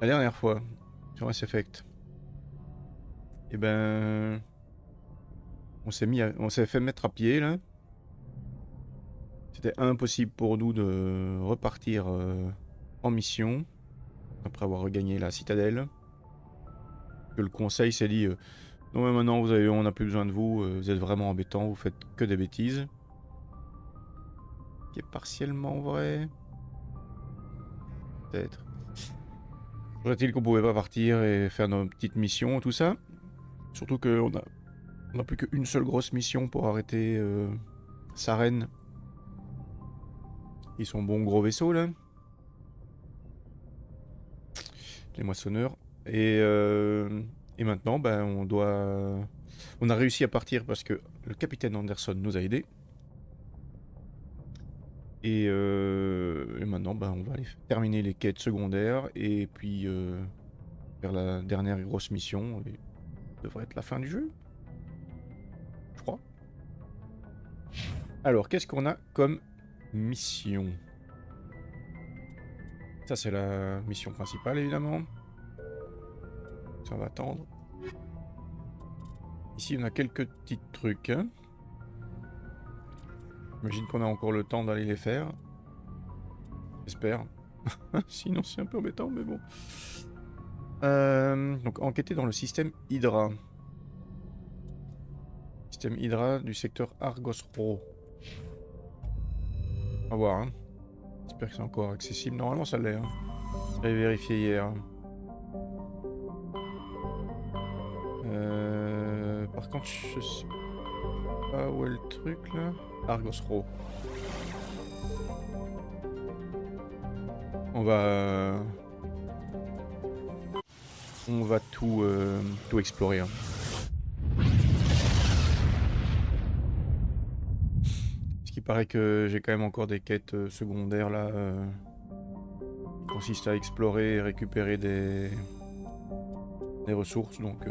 La dernière fois, sur Mass Effect, et ben, on s'est fait mettre à pied là. C'était impossible pour nous de repartir en mission après avoir regagné la citadelle. Que le conseil s'est dit non mais maintenant on n'a plus besoin de vous, vous êtes vraiment embêtants, vous faites que des bêtises. Qui est partiellement vrai, peut-être. Faudrait-il qu'on pouvait pas partir et faire nos petites missions et tout ça. Surtout on a plus qu'une seule grosse mission pour arrêter Saren. Ils sont bons gros vaisseaux là. Les moissonneurs. Et maintenant, ben, on a réussi à partir parce que le capitaine Anderson nous a aidés. Et maintenant, ben, on va aller terminer les quêtes secondaires et puis faire la dernière grosse mission. Et ça devrait être la fin du jeu, je crois. Alors, qu'est-ce qu'on a comme mission? Ça, c'est la mission principale, évidemment. Ça va attendre. Ici, on a quelques petits trucs. Hein. J'imagine qu'on a encore le temps d'aller les faire. J'espère. Sinon, c'est un peu embêtant, mais bon. Donc, enquêter dans le système Hydra. Système Hydra du secteur Argos-Ro. On va voir. Hein. J'espère que c'est encore accessible. Normalement, ça l'est. Hein. J'avais vérifié hier. Par contre, je sais pas où est le truc là. Argos-Ro. On va tout explorer. Hein. Parce qu'il paraît que j'ai quand même encore des quêtes secondaires là. Qui consistent à explorer et récupérer des ressources. Donc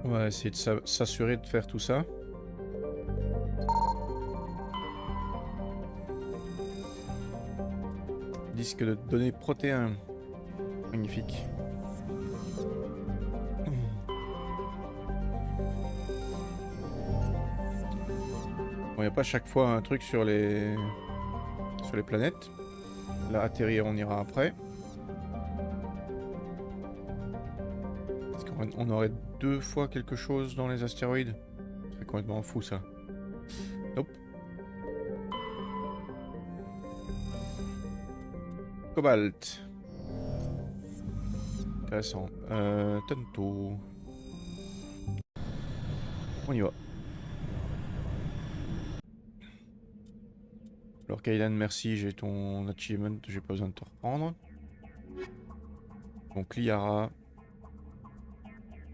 on va essayer de s'assurer de faire tout ça. Disque de données protéins. Magnifique. Bon, il n'y a pas chaque fois un truc sur les planètes. Là, atterrir, on ira après. Est-ce qu'on aurait 2 fois quelque chose dans les astéroïdes? C'est complètement fou, ça. Nope. Cobalt. Intéressant. Tento. On y va. Alors Kailan, merci, j'ai ton achievement, j'ai pas besoin de te reprendre. Donc Liara.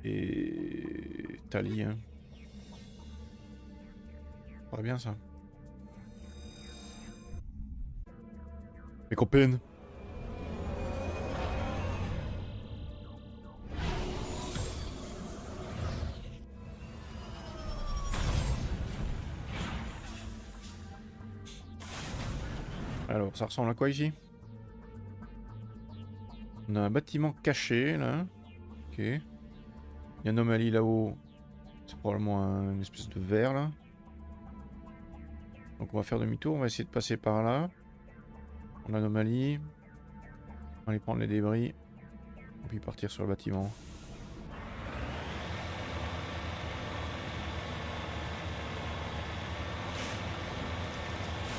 Et Tali. Hein. Ça va bien ça. Mes copines. Alors, ça ressemble à quoi ici? On a un bâtiment caché, là. Ok. Il y a une anomalie là-haut. C'est probablement une espèce de verre, là. Donc on va faire demi-tour, on va essayer de passer par là. On a l'anomalie. On va aller prendre les débris. Et puis partir sur le bâtiment.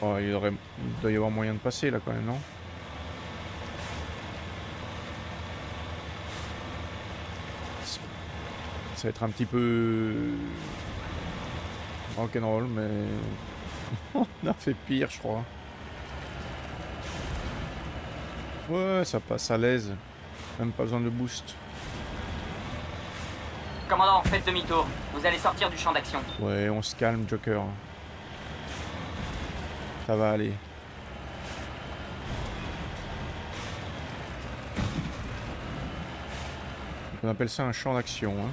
Oh, il doit y avoir moyen de passer là quand même, non? Ça va être un petit peu rock'n'roll, mais on a fait pire, je crois. Ouais, ça passe à l'aise. Même pas besoin de boost. Commandant, faites demi-tour. Vous allez sortir du champ d'action. Ouais, on se calme, Joker. Ça va aller. On appelle ça un champ d'action. Hein.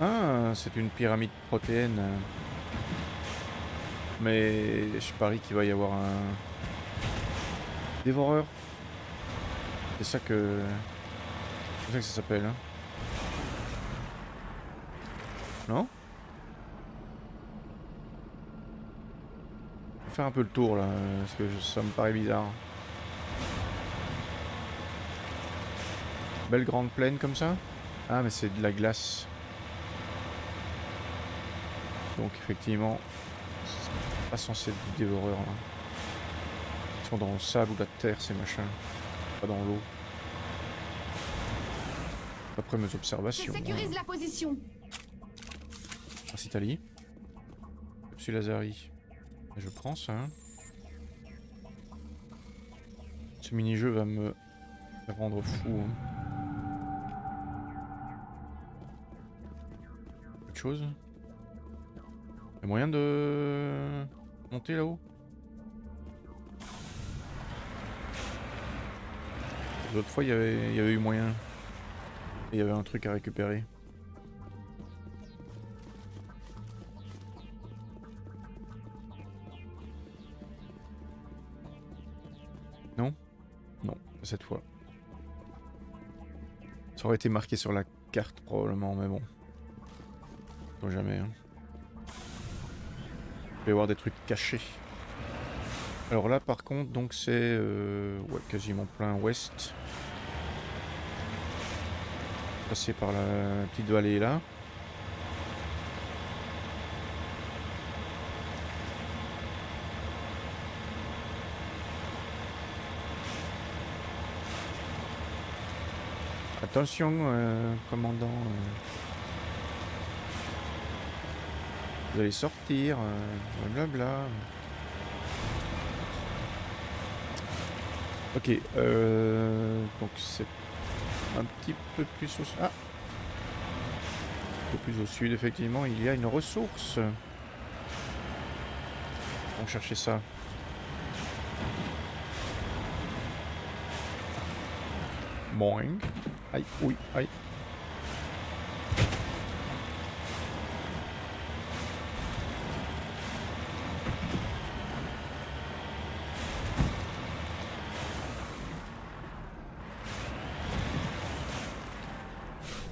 Ah, c'est une pyramide protéine. Mais je parie qu'il va y avoir un dévoreur. C'est ça que... C'est ça que ça s'appelle. Hein. Non? Je vais faire un peu le tour là, parce que ça me paraît bizarre. Belle grande plaine comme ça? Ah, mais c'est de la glace. Donc effectivement, c'est pas censé être des dévoreurs là. Ils sont dans le sable ou la terre ces machins, pas dans l'eau. D'après mes observations. Je sécurise la position. Merci Tali. Monsieur Lazari. Je prends ça. Hein. Ce mini-jeu va me rendre fou. Hein. Autre chose? Il y a moyen de monter là-haut? L'autre fois, il y avait eu moyen. Et il y avait un truc à récupérer. Non? Non, pas cette fois. Ça aurait été marqué sur la carte probablement, mais bon. Faut jamais. Hein. Il peut y avoir des trucs cachés. Alors là, par contre, donc c'est ouais, quasiment plein ouest. Passer par la petite vallée là. Attention, commandant. Vous allez sortir, blablabla. Ok, donc c'est un petit peu plus au sud. Ah, un peu plus au sud, effectivement, il y a une ressource. On va chercher ça. Boing. Aïe, oui, aïe.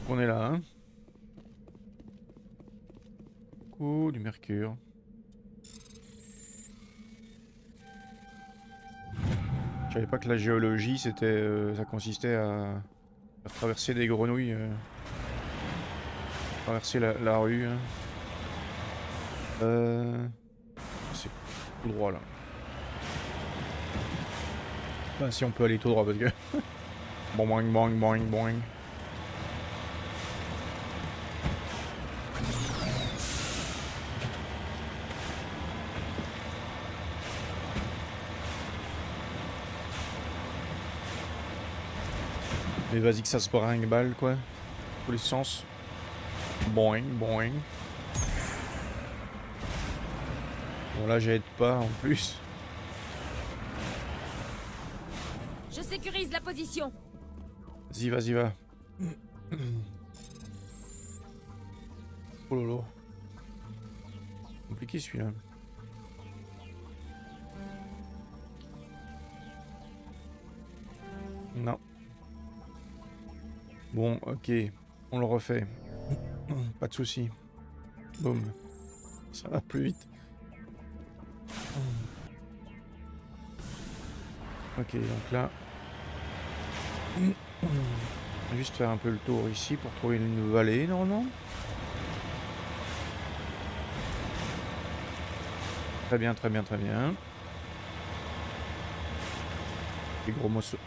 On est là, hein. Coucou, du mercure. Je savais pas que la géologie, c'était, ça consistait à faire traverser des grenouilles, traverser la rue. Hein. C'est tout droit là. Enfin, si on peut aller tout droit parce que. Boing, boing, boing, boing. Mais vas-y que ça se brinque-balle quoi. Tous les sens. Boing, boing. Bon là j'aide pas en plus. Je sécurise la position. Vas-y, vas-y, va. Oh lolo. Compliqué celui-là. Non. Bon, ok. On le refait. Pas de soucis. Boum. Ça va plus vite. Ok, donc là... On va juste faire un peu le tour ici pour trouver une vallée, normalement. Très bien, très bien, très bien. Et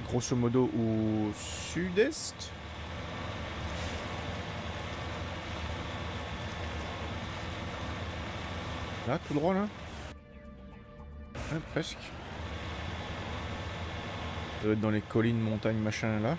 grosso modo au sud-est. Là, tout droit, là. Ouais, presque. Ça doit être dans les collines, montagnes, machin, là.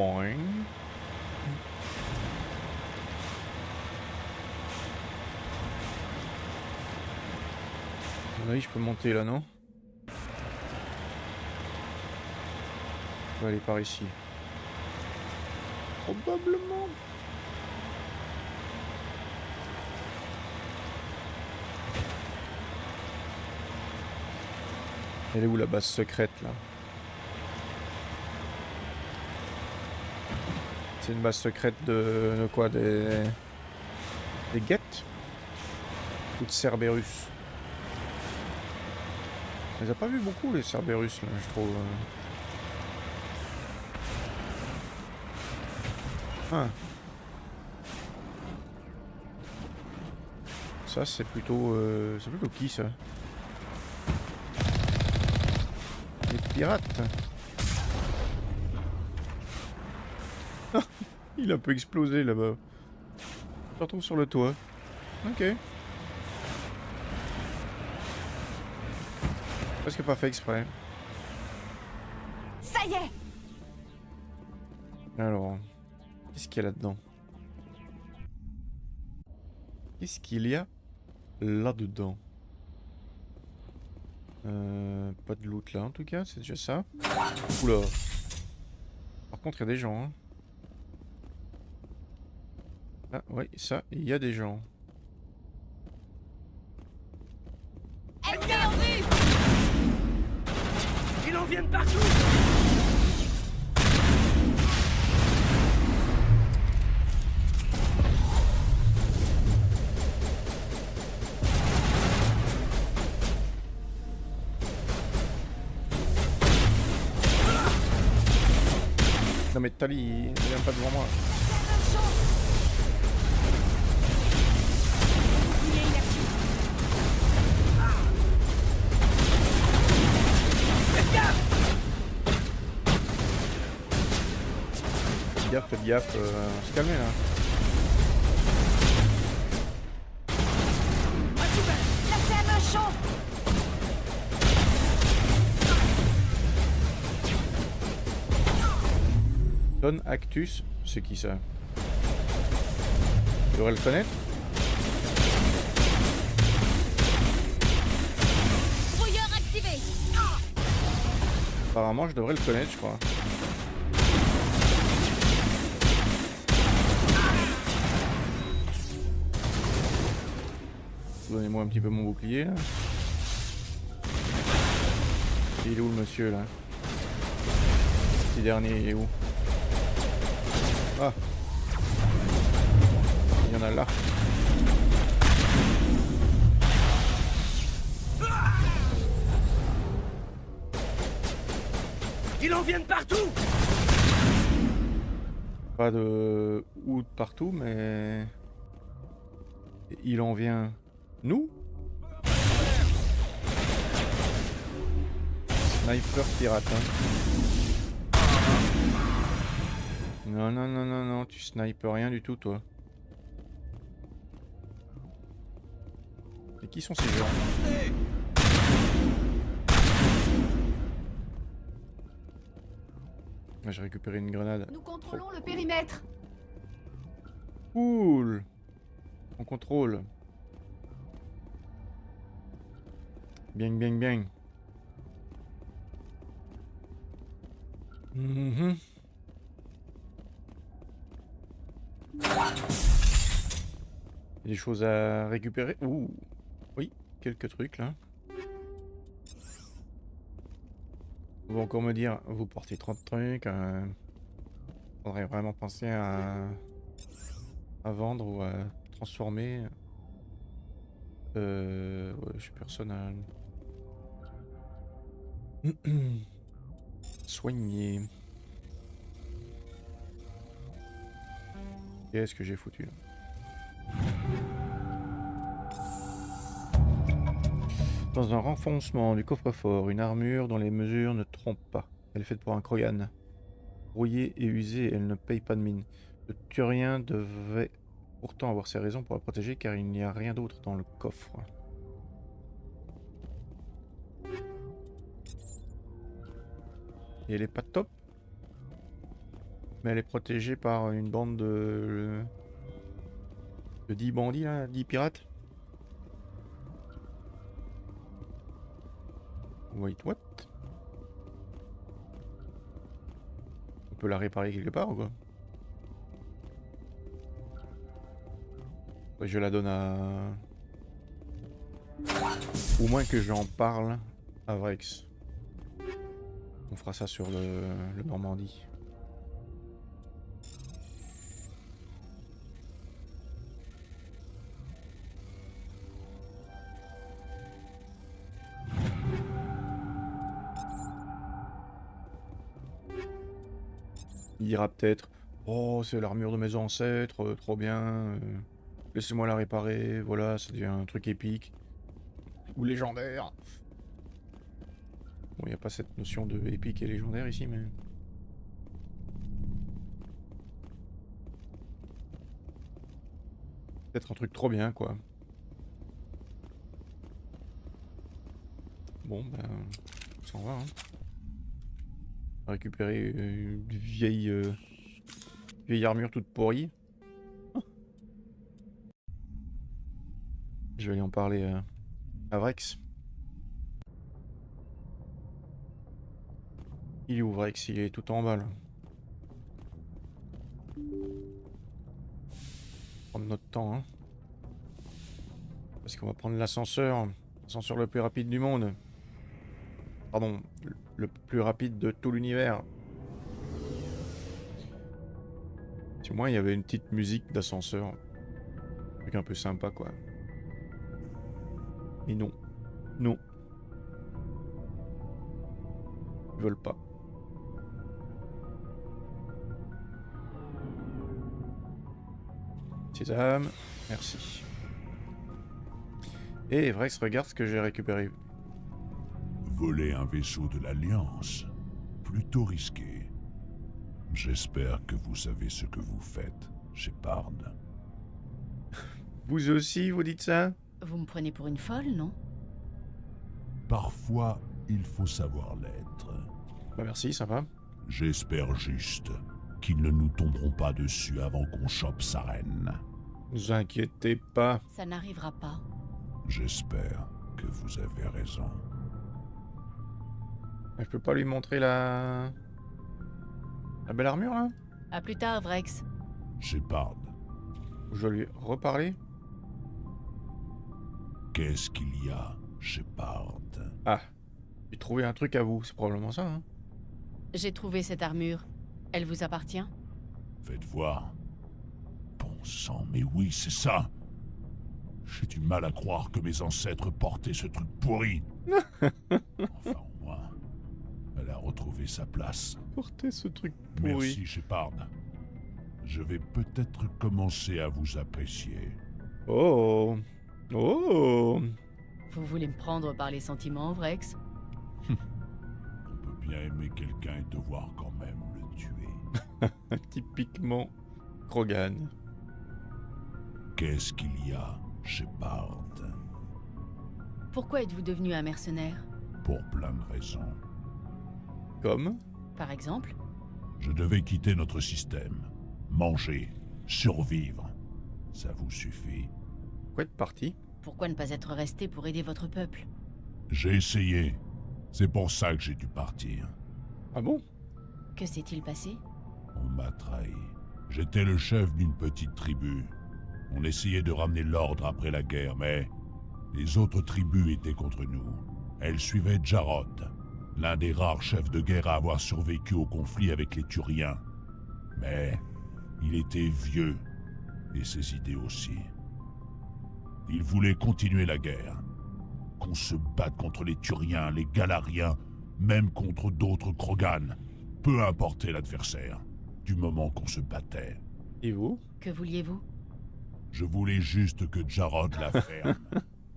Boing. À mon avis, je peux monter là, non? Je vais aller par ici. Probablement. Elle est où la base secrète là? C'est une base secrète de quoi? Des guettes? Ou de Cerberus? On les a pas vu beaucoup les Cerberus là, je trouve. Ah. Ça c'est plutôt qui ça? Les pirates. Il a un peu explosé là-bas. Je me retrouve sur le toit. Ok. Presque pas fait exprès. Ça y est! Alors, qu'est-ce qu'il y a là-dedans? Qu'est-ce qu'il y a là-dedans? Pas de loot là en tout cas, c'est déjà ça. Oula. Par contre, il y a des gens. Hein. Ah, oui, ça, il y a des gens. Ennemi en vue! Ils en viennent partout! Non mais Tali, il vient pas devant moi. Il est inactif. Faites gaffe, on se calmer là. La ferme chaud! Don Actus, c'est qui ça? Tu devrais le connaître? Brouilleur activé! Apparemment, je devrais le connaître, je crois. Donnez-moi un petit peu mon bouclier là. Il est où le monsieur là? Le petit dernier, il est où? Ah! Il y en a là. Ils en viennent partout! Pas de ou de partout, mais il en vient. Nous? Sniper pirate. Hein. Non, non, non, non, non, tu snipes rien du tout, toi. Et qui sont ces gens? J'ai récupéré une grenade. Nous contrôlons le périmètre. Cool. On contrôle. Bien, bien, bien. Mhm. Il y a des choses à récupérer. Ouh. Oui, quelques trucs là. On va encore me dire, vous portez 30 trucs. Faudrait vraiment penser à vendre ou à transformer. Ouais, je suis personnel. Soigner. Qu'est-ce que j'ai foutu là? Dans un renfoncement du coffre-fort, une armure dont les mesures ne trompent pas. Elle est faite pour un Krogan. Rouillée et usée, elle ne paye pas de mine. Le Turien devait pourtant avoir ses raisons pour la protéger car il n'y a rien d'autre dans le coffre. Et elle est pas top. Mais elle est protégée par une bande de 10 bandits là, 10 pirates. Wait, what? On peut la réparer quelque part ou quoi? Ouais, je la donne à... Au moins que j'en parle à Vrex. On fera ça sur le Normandie. Il dira peut-être « Oh, c'est l'armure de mes ancêtres, trop bien, laissez-moi la réparer, voilà, ça devient un truc épique. » Ou légendaire. Bon, il n'y a pas cette notion de épique et légendaire ici, mais... Peut-être un truc trop bien, quoi. Bon, ben... On s'en va, hein. Récupérer une vieille armure toute pourrie. Je vais aller en parler à Vrex. Il est où Vrex? Il est tout en bas là. Prendre notre temps, hein. Parce qu'on va prendre l'ascenseur. L'ascenseur le plus rapide du monde. Pardon, le plus rapide de tout l'univers. Si au moins il y avait une petite musique d'ascenseur. Un truc un peu sympa quoi. Mais non. Non. Ils veulent pas. Sésame, merci. Et Vrex, regarde ce que j'ai récupéré. Voler un vaisseau de l'Alliance, plutôt risqué. J'espère que vous savez ce que vous faites, Shepard. Vous aussi, vous dites ça? Vous me prenez pour une folle, non? Parfois, il faut savoir l'être. Bah merci, sympa. J'espère juste qu'ils ne nous tomberont pas dessus avant qu'on chope sa reine. Ne vous inquiétez pas. Ça n'arrivera pas. J'espère que vous avez raison. Je peux pas lui montrer la belle armure là? À plus tard, Vrex. Shepard, Ou je dois lui reparler? qu'est-ce qu'il y a, Shepard? Ah, j'ai trouvé un truc à vous, c'est probablement ça, hein? J'ai trouvé cette armure. Elle vous appartient? Faites voir. Bon sang, mais oui, c'est ça. J'ai du mal à croire que mes ancêtres portaient ce truc pourri. Enfin, au moins, elle a retrouvé sa place. Portez ce truc pourri. Merci, Shepard. Je vais peut-être commencer à vous apprécier. Oh. Oh. Vous voulez me prendre par les sentiments, Vrex? On peut bien aimer quelqu'un et devoir quand même le tuer. Typiquement Krogan. Qu'est-ce qu'il y a, Shepard? Pourquoi êtes-vous devenu un mercenaire? Pour plein de raisons. Comme? Par exemple? Je devais quitter notre système. Manger, survivre. Ça vous suffit? Pourquoi être parti? Pourquoi ne pas être resté pour aider votre peuple? J'ai essayé. C'est pour ça que j'ai dû partir. Ah bon? Que s'est-il passé? On m'a trahi. J'étais le chef d'une petite tribu. On essayait de ramener l'ordre après la guerre, mais les autres tribus étaient contre nous. Elles suivaient Jarod, l'un des rares chefs de guerre à avoir survécu au conflit avec les Turiens. Mais il était vieux, et ses idées aussi. Il voulait continuer la guerre. Qu'on se batte contre les Turiens, les Galariens, même contre d'autres Krogan. Peu importait l'adversaire, du moment qu'on se battait. Et vous? Que vouliez-vous? Je voulais juste que Jarod la ferme,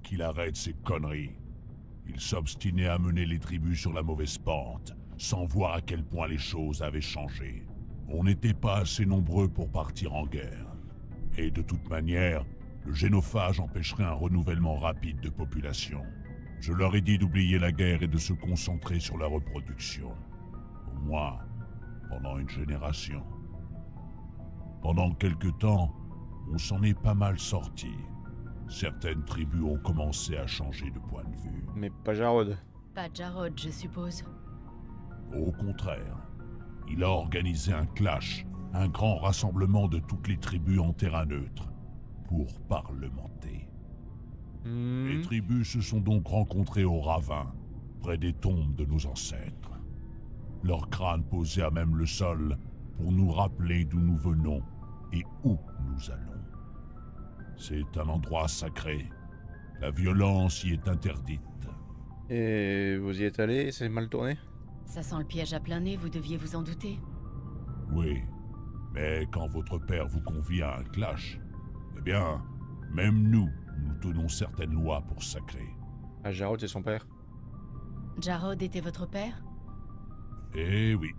qu'il arrête ses conneries. Il s'obstinait à mener les tribus sur la mauvaise pente, sans voir à quel point les choses avaient changé. On n'était pas assez nombreux pour partir en guerre. Et de toute manière, le génophage empêcherait un renouvellement rapide de population. Je leur ai dit d'oublier la guerre et de se concentrer sur la reproduction. Au moins, pendant une génération. Pendant quelque temps, on s'en est pas mal sorti. Certaines tribus ont commencé à changer de point de vue. Mais pas Jarod. Pas Jarod, je suppose. Au contraire, il a organisé un clash, un grand rassemblement de toutes les tribus en terrain neutre, pour parlementer. Les tribus se sont donc rencontrées au ravin, près des tombes de nos ancêtres. Leurs crânes posés à même le sol pour nous rappeler d'où nous venons et où nous allons. C'est un endroit sacré. La violence y est interdite. Et vous y êtes allé, c'est mal tourné? Ça sent le piège à plein nez, vous deviez vous en douter. Oui, mais quand votre père vous convie à un clash, eh bien, même nous tenons certaines lois pour sacrées. Ah, Jarod, c'est son père. Jarod était votre père? Eh oui,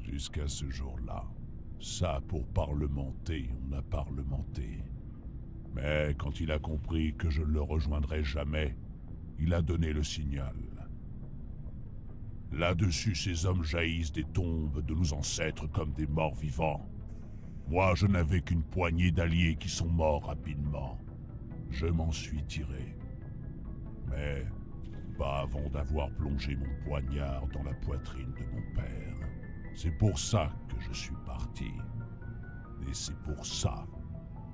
jusqu'à ce jour-là. Ça, pour parlementer, on a parlementé. Mais quand il a compris que je ne le rejoindrais jamais, il a donné le signal. Là-dessus, ces hommes jaillissent des tombes de nos ancêtres comme des morts vivants. Moi, je n'avais qu'une poignée d'alliés qui sont morts rapidement. Je m'en suis tiré. Mais pas avant d'avoir plongé mon poignard dans la poitrine de mon père. C'est pour ça que je suis parti. Et c'est pour ça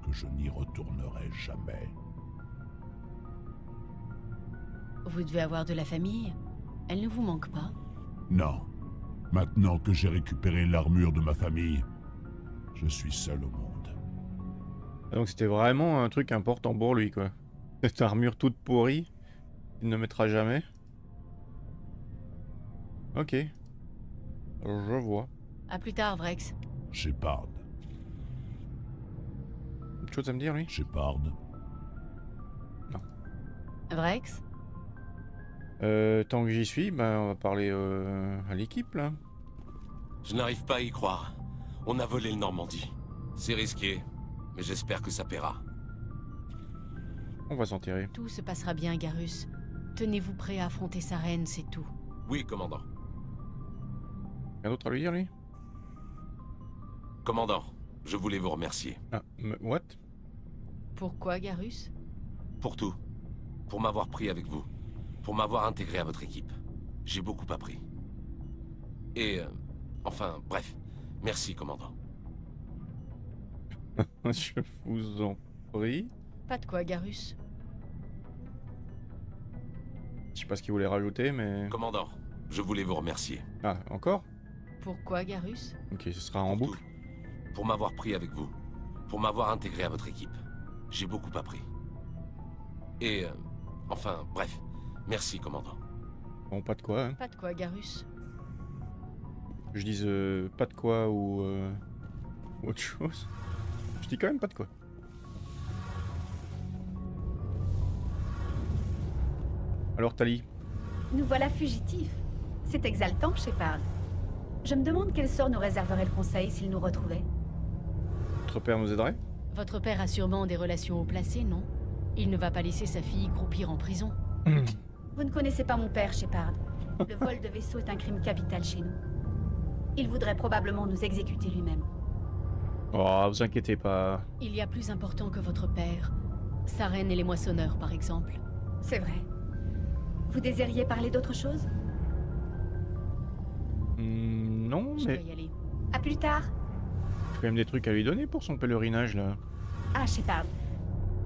que je n'y retournerai jamais. Vous devez avoir de la famille. Elle ne vous manque pas. Non. Maintenant que j'ai récupéré l'armure de ma famille, je suis seul au monde. Ah, donc c'était vraiment un truc important pour lui, quoi. Cette armure toute pourrie, il ne mettra jamais. Ok. Je vois. À plus tard, Vrex. Shepard. Autre chose à me dire, lui? Shepard. Vrex? Tant que j'y suis, ben, on va parler à l'équipe, là. Je n'arrive pas à y croire. On a volé le Normandie. C'est risqué, mais j'espère que ça paiera. On va s'en tirer. Tout se passera bien, Garrus. Tenez-vous prêt à affronter sa reine, c'est tout. Oui, commandant. Rien d'autre à lui dire, lui? Commandant, je voulais vous remercier. Ah, what? Pourquoi, Garrus? Pour tout. Pour m'avoir pris avec vous. Pour m'avoir intégré à votre équipe. J'ai beaucoup appris. Et... enfin, bref. Merci, commandant. Je vous en prie. Pas de quoi, Garrus. Je sais pas ce qu'il voulait rajouter, mais... Commandant, je voulais vous remercier. Ah, encore? Pourquoi, Garrus? Ok, ce sera en Pour boucle. tout. Pour m'avoir pris avec vous. Pour m'avoir intégré à votre équipe. J'ai beaucoup appris. Et... enfin, bref. Merci, commandant. Bon, pas de quoi, hein. Pas de quoi, Garrus. Je dise pas de quoi ou autre chose. Je dis quand même pas de quoi. Alors, Tali? Nous voilà fugitifs. C'est exaltant, Shepard. Je me demande quel sort nous réserverait le Conseil s'il nous retrouvait. Votre père nous aiderait? Votre père a sûrement des relations haut placées, non? Il ne va pas laisser sa fille croupir en prison. Vous ne connaissez pas mon père, Shepard. Le vol de vaisseau est un crime capital chez nous. Il voudrait probablement nous exécuter lui-même. Oh, vous inquiétez pas. Il y a plus important que votre père. Sa reine et les moissonneurs, par exemple. C'est vrai. Vous désiriez parler d'autre chose? Non, Je mais dois y aller. À plus tard. j'ai quand même des trucs à lui donner pour son pèlerinage, là. Ah, Shepard.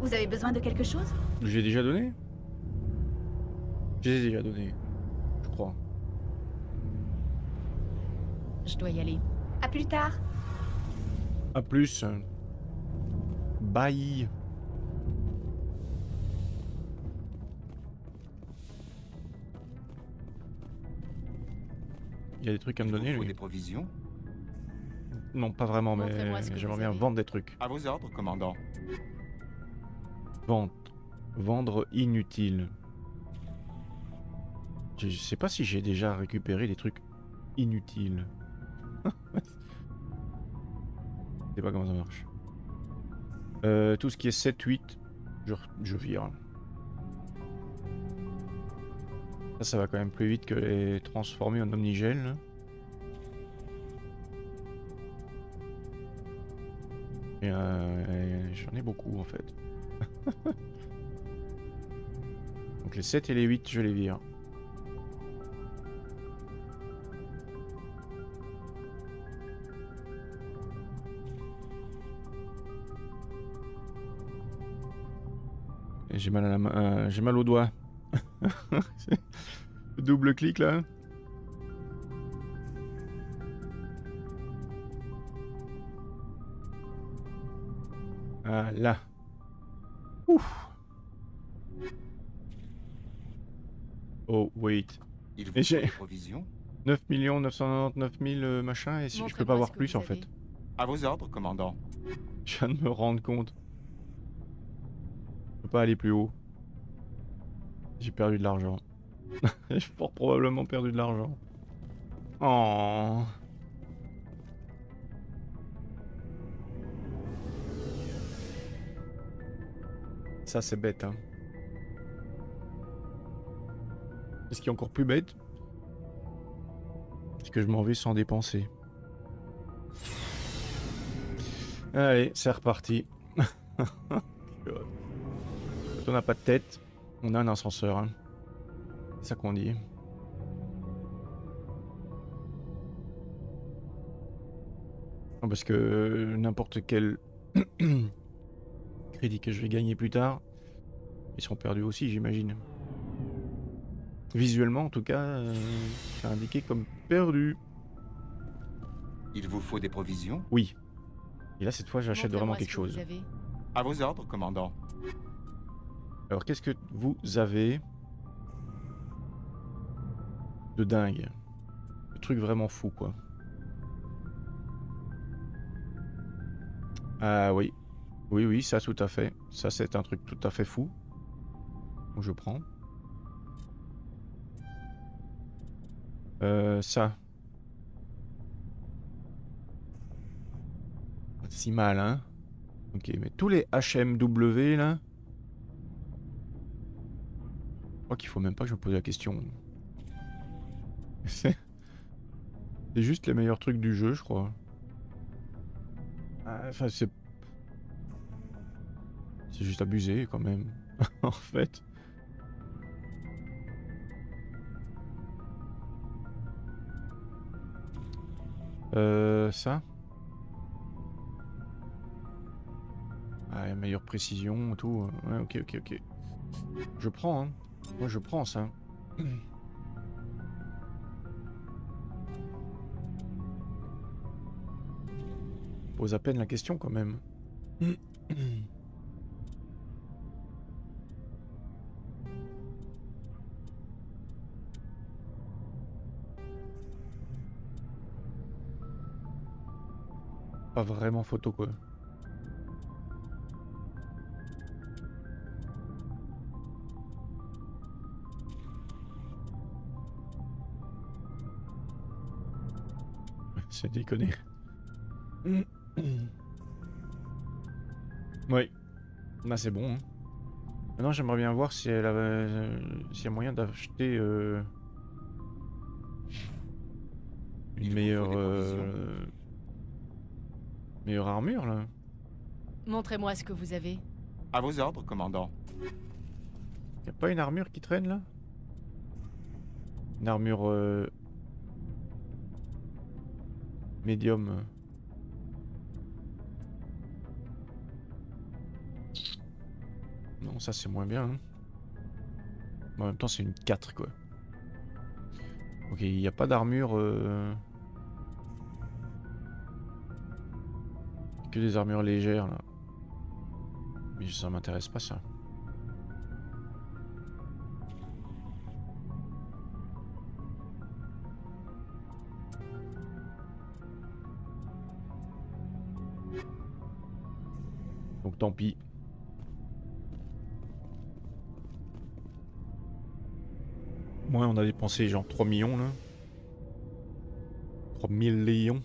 Vous avez besoin de quelque chose? J'ai déjà donné? J'ai déjà donné, je crois. Je dois y aller. À plus tard. A plus. Bye. Il y a des trucs à me donner, Faut lui. des provisions? Non, pas vraiment, mais Montrez-moi ce que j'aimerais vous bien avez. vendre des trucs. À vos ordres, commandant. Vente. Vendre inutile. Je sais pas si j'ai déjà récupéré des trucs inutiles. Je sais pas comment ça marche. Tout ce qui est 7-8, je vire. Ça va quand même plus vite que les transformer en omnigel. Là. Et j'en ai beaucoup en fait. Donc les 7 et les 8, je les vire. Et j'ai mal à la main, j'ai mal au doigt. Double clic là. Ah là. Ouf. Oh wait. Il vous Et faut j'ai des provisions? 9 999 000 machin et si je peux pas Montrez-moi avoir ce que plus vous en avez. fait. À vos ordres, commandant. Je viens de me rendre compte. Je peux pas aller plus haut. J'ai perdu de l'argent. J'ai fort probablement perdu de l'argent. Oh. Ça c'est bête hein. Et ce qui est encore plus bête, c'est que je m'en vais sans dépenser. Allez, c'est reparti. Quand on n'a pas de tête, on a un ascenseur. Hein. C'est ça qu'on dit. Non, parce que n'importe quel crédit que je vais gagner plus tard, ils seront perdus aussi, j'imagine. Visuellement, en tout cas, c'est indiqué comme perdu. Il vous faut des provisions? Oui. Et là, cette fois, j'achète Montrez-moi vraiment ce quelque que chose. vous avez. À vos ordres, commandant. Alors, qu'est-ce que vous avez de dingue? Le truc vraiment fou, quoi. Ah oui. Oui, oui, ça, tout à fait. Ça, c'est un truc tout à fait fou. Donc, je prends. Ça. Pas si mal, hein. Ok, mais tous les HMW, là... Je crois qu'il faut même pas que je me pose la question. C'est juste les meilleurs trucs du jeu, je crois. Enfin, c'est juste abusé, quand même. En fait. Ça. Ah, meilleure précision et tout. Ouais, ok, ok, ok. Je prends, hein. Moi, je prends ça. Pose à peine la question, quand même. Pas vraiment photo, quoi. C'est déconné. Oui. Là, c'est bon. Hein. Maintenant, j'aimerais bien voir si elle avait, s'il y a moyen d'acheter une meilleure, meilleure armure, là. Montrez-moi ce que vous avez. À vos ordres, commandant. Y a pas une armure qui traîne, là? Une armure médium. Non, ça c'est moins bien. Hein. En même temps, c'est une 4 quoi. Ok, il n'y a pas d'armure. Que des armures légères là. Mais ça m'intéresse pas ça. Donc tant pis. Moi on a dépensé genre 3 millions là. 3 000 millions.